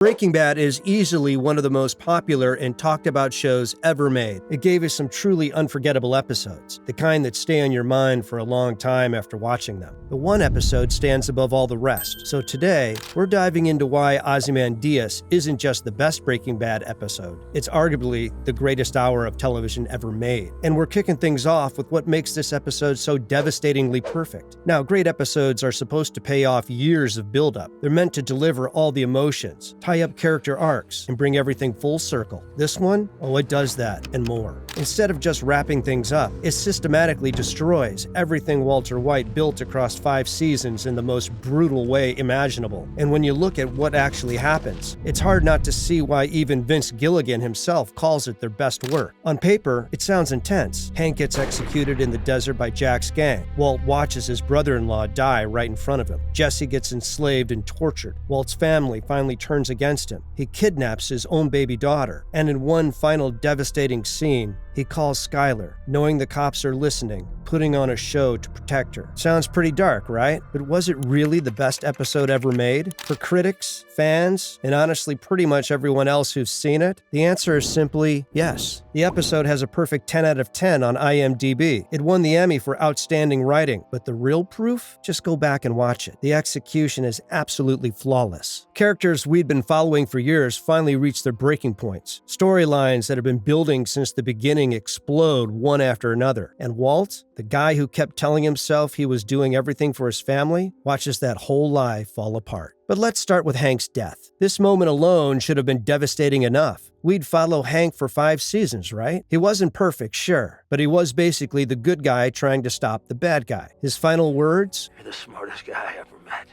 Breaking Bad is easily one of the most popular and talked about shows ever made. It gave us some truly unforgettable episodes, the kind that stay on your mind for a long time after watching them. But one episode stands above all the rest. So today, we're diving into why Ozymandias isn't just the best Breaking Bad episode. It's arguably the greatest hour of television ever made. And we're kicking things off with what makes this episode so devastatingly perfect. Now, great episodes are supposed to pay off years of buildup. They're meant to deliver all the emotions, tie up character arcs, and bring everything full circle. This one, it does that and more. Instead of just wrapping things up, it systematically destroys everything Walter White built across 5 seasons in the most brutal way imaginable. And when you look at what actually happens, it's hard not to see why even Vince Gilligan himself calls it their best work. On paper, it sounds intense. Hank gets executed in the desert by Jack's gang. Walt watches his brother-in-law die right in front of him. Jesse gets enslaved and tortured. Walt's family finally turns against him. He kidnaps his own baby daughter. And in one final devastating scene, he calls Skyler, knowing the cops are listening, putting on a show to protect her. Sounds pretty dark, right? But was it really the best episode ever made? For critics, fans, and honestly pretty much everyone else who's seen it, the answer is simply yes. The episode has a perfect 10 out of 10 on IMDb. It won the Emmy for Outstanding Writing, but the real proof? Just go back and watch it. The execution is absolutely flawless. Characters we'd been following for years finally reach their breaking points. Storylines that have been building since the beginning explode one after another. And Walt, the guy who kept telling himself he was doing everything for his family, watches that whole lie fall apart. But let's start with Hank's death. This moment alone should have been devastating enough. We'd follow Hank for 5 seasons, right? He wasn't perfect, sure, but he was basically the good guy trying to stop the bad guy. His final words? You're the smartest guy I ever met.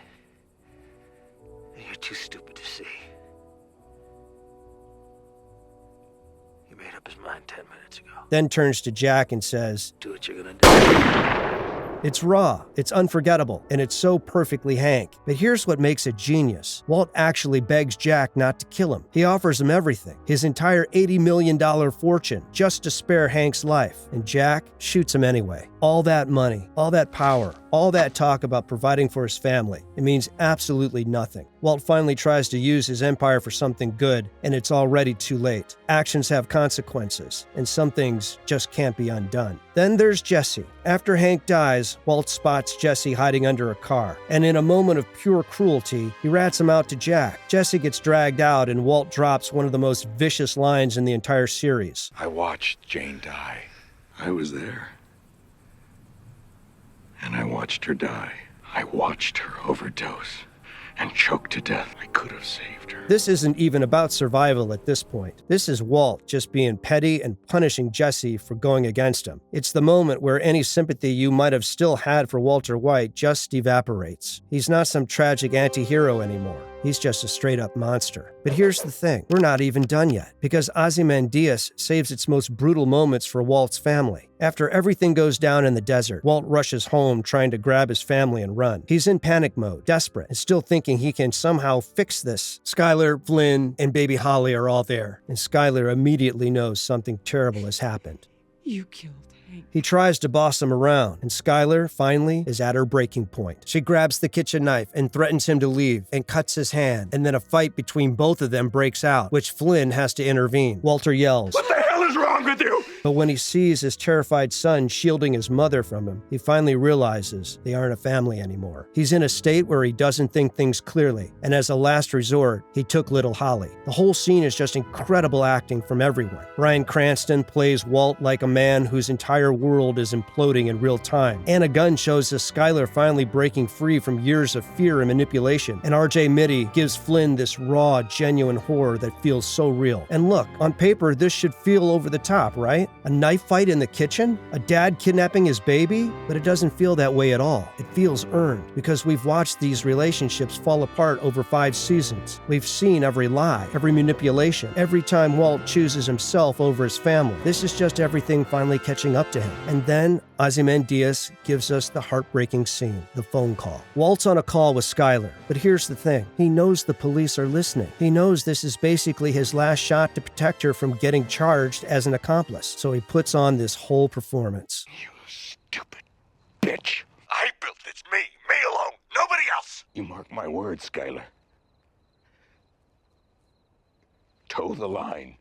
And you're too stupid to see. He made up his mind 10 minutes ago. Then turns to Jack and says, Do what you're gonna do. It's raw, it's unforgettable, and it's so perfectly Hank. But here's what makes it genius. Walt actually begs Jack not to kill him. He offers him everything, his entire $80 million fortune, just to spare Hank's life. And Jack shoots him anyway. All that money, all that power, all that talk about providing for his family, it means absolutely nothing. Walt finally tries to use his empire for something good, and it's already too late. Actions have consequences, and some things just can't be undone. Then there's Jesse. After Hank dies, Walt spots Jesse hiding under a car, and in a moment of pure cruelty, he rats him out to Jack. Jesse gets dragged out, and Walt drops one of the most vicious lines in the entire series. I watched Jane die. I was there. And I watched her die. I watched her overdose and choke to death. I could have saved her. This isn't even about survival at this point. This is Walt just being petty and punishing Jesse for going against him. It's the moment where any sympathy you might have still had for Walter White just evaporates. He's not some tragic anti-hero anymore. He's just a straight-up monster. But here's the thing. We're not even done yet, because Ozymandias saves its most brutal moments for Walt's family. After everything goes down in the desert, Walt rushes home trying to grab his family and run. He's in panic mode, desperate, and still thinking he can somehow fix this. Skyler, Flynn, and baby Holly are all there, and Skyler immediately knows something terrible has happened. You killed Hank. He tries to boss him around, and Skyler, finally, is at her breaking point. She grabs the kitchen knife and threatens him to leave and cuts his hand, and then a fight between both of them breaks out, which Flynn has to intervene. Walter yells, What the hell is wrong with you? but when he sees his terrified son shielding his mother from him, he finally realizes they aren't a family anymore. He's in a state where he doesn't think things clearly, and as a last resort, he took little Holly. The whole scene is just incredible acting from everyone. Bryan Cranston plays Walt like a man whose entire world is imploding in real time. Anna Gunn shows us Skyler finally breaking free from years of fear and manipulation, and RJ Mitty gives Flynn this raw, genuine horror that feels so real. And look, on paper, this should feel over the top, right? A knife fight in the kitchen? A dad kidnapping his baby? But it doesn't feel that way at all. It feels earned, because we've watched these relationships fall apart over 5 seasons. We've seen every lie, every manipulation, every time Walt chooses himself over his family. This is just everything finally catching up to him. And then Ozymandias gives us the heartbreaking scene, the phone call. Walt's on a call with Skyler, but here's the thing. He knows the police are listening. He knows this is basically his last shot to protect her from getting charged as an accomplice. So he puts on this whole performance. You stupid bitch. I built this. Me alone. Nobody else. You mark my words, Skyler. toe the line,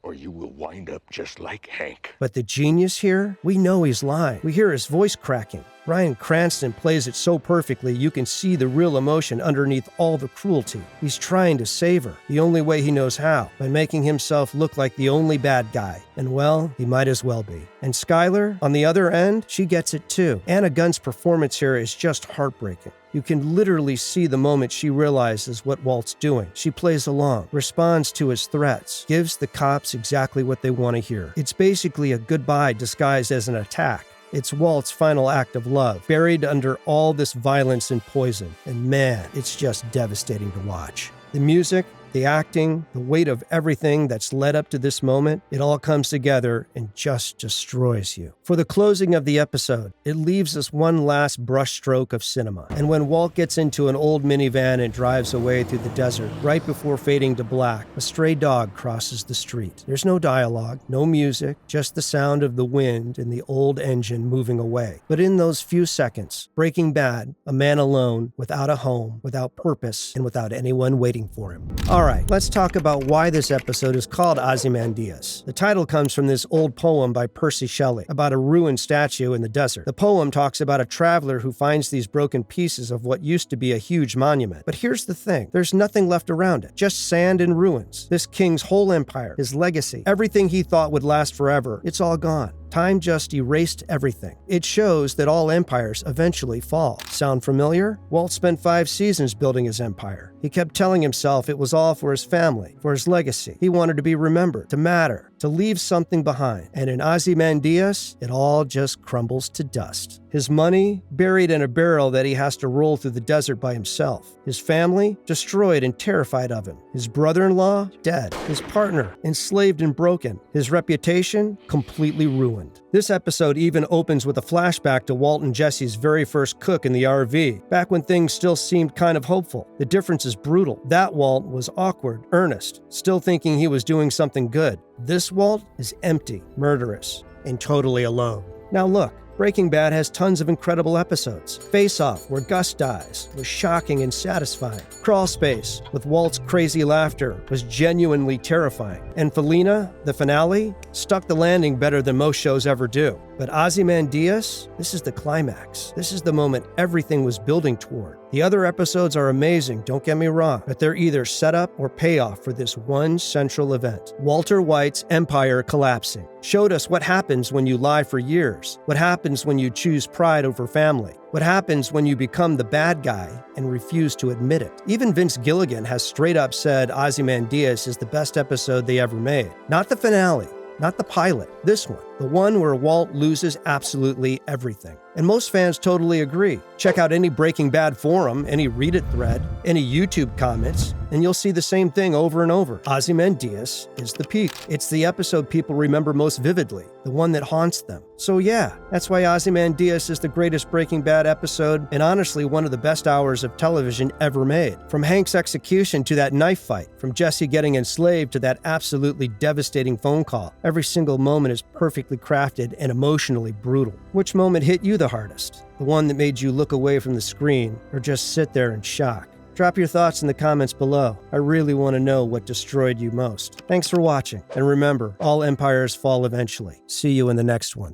or you will wind up just like Hank. But the genius here? We know he's lying. We hear his voice cracking. Bryan Cranston plays it so perfectly you can see the real emotion underneath all the cruelty. He's trying to save her, the only way he knows how, by making himself look like the only bad guy. And well, he might as well be. And Skylar, on the other end, she gets it too. Anna Gunn's performance here is just heartbreaking. You can literally see the moment she realizes what Walt's doing. She plays along, responds to his threats, gives the cops exactly what they want to hear. It's basically a goodbye disguised as an attack. It's Walt's final act of love, buried under all this violence and poison. And man, it's just devastating to watch. The music, the acting, the weight of everything that's led up to this moment, it all comes together and just destroys you. For the closing of the episode, it leaves us one last brushstroke of cinema. And when Walt gets into an old minivan and drives away through the desert, right before fading to black, a stray dog crosses the street. There's no dialogue, no music, just the sound of the wind and the old engine moving away. But in those few seconds, Breaking Bad, a man alone, without a home, without purpose, and without anyone waiting for him. All right, let's talk about why this episode is called Ozymandias. The title comes from this old poem by Percy Shelley about a ruined statue in the desert. The poem talks about a traveler who finds these broken pieces of what used to be a huge monument. But here's the thing, there's nothing left around it, just sand and ruins. This king's whole empire, his legacy, everything he thought would last forever, it's all gone. Time just erased everything. It shows that all empires eventually fall. Sound familiar? Walt spent 5 seasons building his empire. He kept telling himself it was all for his family, for his legacy. He wanted to be remembered, to matter, to leave something behind. And in Ozymandias, it all just crumbles to dust. His money, buried in a barrel that he has to roll through the desert by himself. His family, destroyed and terrified of him. His brother-in-law, dead. His partner, enslaved and broken. His reputation, completely ruined. This episode even opens with a flashback to Walt and Jesse's very first cook in the RV, back when things still seemed kind of hopeful. The difference is brutal. That Walt was awkward, earnest, still thinking he was doing something good. This Walt is empty, murderous, and totally alone. Now look, Breaking Bad has tons of incredible episodes. Face Off, where Gus dies, was shocking and satisfying. Crawl Space, with Walt's crazy laughter, was genuinely terrifying. And Felina, the finale, stuck the landing better than most shows ever do. But Ozymandias, this is the climax. This is the moment everything was building toward. The other episodes are amazing, don't get me wrong, but they're either setup or payoff for this one central event. Walter White's empire collapsing. Showed us what happens when you lie for years, what happens when you choose pride over family, what happens when you become the bad guy and refuse to admit it. Even Vince Gilligan has straight up said Ozymandias is the best episode they ever made. Not the finale, not the pilot, this one. The one where Walt loses absolutely everything. And most fans totally agree. Check out any Breaking Bad forum, any Reddit thread, any YouTube comments, and you'll see the same thing over and over. Ozymandias is the peak. It's the episode people remember most vividly, the one that haunts them. So yeah, that's why Ozymandias is the greatest Breaking Bad episode, and honestly one of the best hours of television ever made. From Hank's execution to that knife fight, from Jesse getting enslaved to that absolutely devastating phone call, every single moment is perfectly crafted and emotionally brutal. Which moment hit you the hardest? The one that made you look away from the screen or just sit there in shock? Drop your thoughts in the comments below. I really want to know what destroyed you most. Thanks for watching, and remember, all empires fall eventually. See you in the next one.